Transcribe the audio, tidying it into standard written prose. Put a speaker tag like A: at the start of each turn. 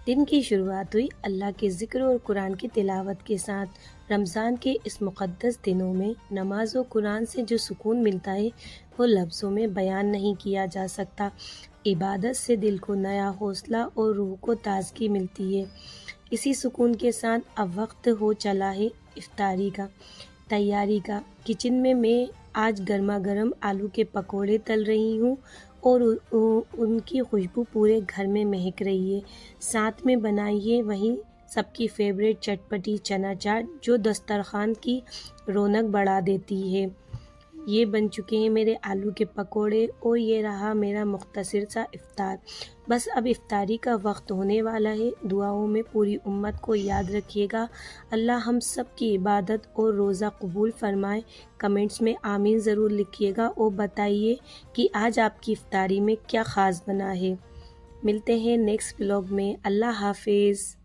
A: دن کی شروعات ہوئی اللہ کے ذکر اور قرآن کی تلاوت کے ساتھ۔ رمضان کے اس مقدس دنوں میں نماز و قرآن سے جو سکون ملتا ہے وہ لفظوں میں بیان نہیں کیا جا سکتا۔ عبادت سے دل کو نیا حوصلہ اور روح کو تازگی ملتی ہے۔ اسی سکون کے ساتھ اب وقت ہو چلا ہے افطاری کا، تیاری کا۔ کچن میں آج گرما گرم آلو کے پکوڑے تل رہی ہوں اور ان کی خوشبو پورے گھر میں مہک رہی ہے۔ ساتھ میں بنائی ہے وہیں سب کی فیوریٹ چٹپٹی چنا چاٹ جو دسترخوان کی رونق بڑھا دیتی ہے۔ یہ بن چکے ہیں میرے آلو کے پکوڑے اور یہ رہا میرا مختصر سا افطار۔ بس اب افطاری کا وقت ہونے والا ہے۔ دعاؤں میں پوری امت کو یاد رکھیے گا۔ اللہ ہم سب کی عبادت اور روزہ قبول فرمائے۔ کمنٹس میں آمین ضرور لکھیے گا اور بتائیے کہ آج آپ کی افطاری میں کیا خاص بنا ہے۔ ملتے ہیں نیکسٹ ولاگ میں۔ اللہ حافظ۔